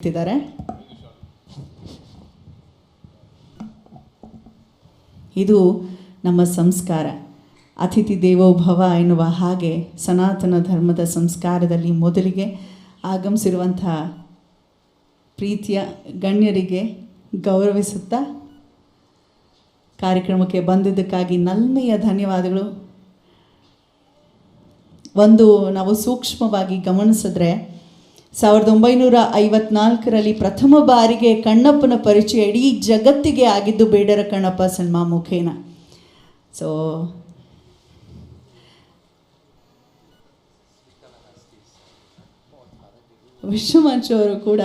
ಇದ್ದಾರೆ. ಇದು ನಮ್ಮ ಸಂಸ್ಕಾರ. ಅತಿಥಿ ದೇವೋಭವ ಎನ್ನುವ ಹಾಗೆ ಸನಾತನ ಧರ್ಮದ ಸಂಸ್ಕಾರದಲ್ಲಿ ಮೊದಲಿಗೆ ಆಗಮಿಸಿರುವಂಥ ಪ್ರೀತಿಯ ಗಣ್ಯರಿಗೆ ಗೌರವಿಸುತ್ತಾ ಕಾರ್ಯಕ್ರಮಕ್ಕೆ ಬಂದಿದ್ದಕ್ಕಾಗಿ ನಲ್ಮೆಯ ಧನ್ಯವಾದಗಳು. ನಾವು ಸೂಕ್ಷ್ಮವಾಗಿ ಗಮನಿಸಿದ್ರೆ 1954ರಲ್ಲಿ ಪ್ರಥಮ ಬಾರಿಗೆ ಕಣ್ಣಪ್ಪನ ಪರಿಚಯ ಇಡೀ ಜಗತ್ತಿಗೆ ಆಗಿದ್ದು ಬೇಡರ ಕಣ್ಣಪ್ಪ ಸಿನಿಮಾ ಮುಖೇನ. ಸೊ ವಿಶ್ವಮಂಚ್ ಅವರು ಕೂಡ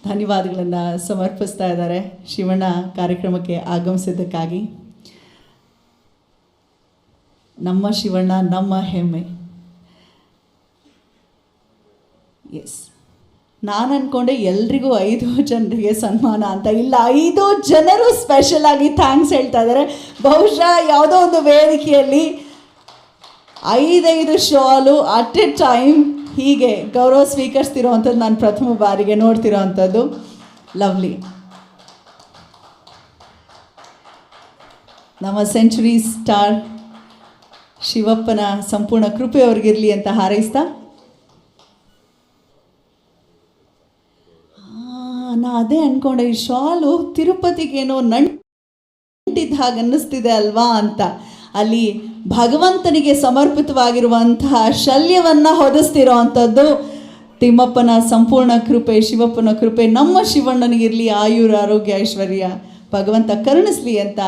ಧನ್ಯವಾದಗಳನ್ನು ಸಮರ್ಪಿಸ್ತಾ ಇದ್ದಾರೆ ಶಿವಣ್ಣ ಕಾರ್ಯಕ್ರಮಕ್ಕೆ ಆಗಮಿಸಿದ್ದಕ್ಕಾಗಿ. ನಮ್ಮ ಶಿವಣ್ಣ ನಮ್ಮ ಹೆಮ್ಮೆ. ಎಸ್, ನಾನು ಅಂದ್ಕೊಂಡೆ ಎಲ್ರಿಗೂ 5 ಜನರಿಗೆ ಸನ್ಮಾನ ಅಂತ. ಇಲ್ಲ, 5 ಜನರು ಸ್ಪೆಷಲ್ ಆಗಿ ಥ್ಯಾಂಕ್ಸ್ ಹೇಳ್ತಾ ಇದ್ದಾರೆ. ಬಹುಶಃ ಯಾವುದೋ ಒಂದು ವೇದಿಕೆಯಲ್ಲಿ 5 ಶಾಲು ಅಟ್ ಎ ಟೈಮ್ ಹೀಗೆ ಗೌರವ ಸ್ವೀಕರಿಸ್ತಿರೋ ಅಂಥದ್ದು ನಾನು ಪ್ರಥಮ ಬಾರಿಗೆ ನೋಡ್ತಿರೋ ಅಂಥದ್ದು. ಲವ್ಲಿ. ನಮ್ಮ ಸೆಂಚುರಿ ಸ್ಟಾರ್ ಶಿವಪ್ಪನ ಸಂಪೂರ್ಣ ಕೃಪೆ ಅವ್ರಿಗಿರಲಿ ಅಂತ ಹಾರೈಸ್ತಾ, ನಾ ಅದೇ ಅಂದ್ಕೊಂಡೆ ಈ ಶಾಲು ತಿರುಪತಿಗೇನೋ ನಂಟಿದ್ದ ಹಾಗೆ ಅನ್ನಿಸ್ತಿದೆ ಅಲ್ವಾ ಅಂತ. ಅಲ್ಲಿ ಭಗವಂತನಿಗೆ ಸಮರ್ಪಿತವಾಗಿರುವಂತಹ ಶಲ್ಯವನ್ನು ಹೊದಿಸ್ತಿರೋ ಅಂಥದ್ದು ತಿಮ್ಮಪ್ಪನ ಸಂಪೂರ್ಣ ಕೃಪೆ, ಶಿವಪ್ಪನ ಕೃಪೆ ನಮ್ಮ ಶಿವಣ್ಣನಿಗಿರಲಿ. ಆಯುರ ಆರೋಗ್ಯ ಐಶ್ವರ್ಯ ಭಗವಂತ ಕರುಣಿಸ್ಲಿ ಅಂತ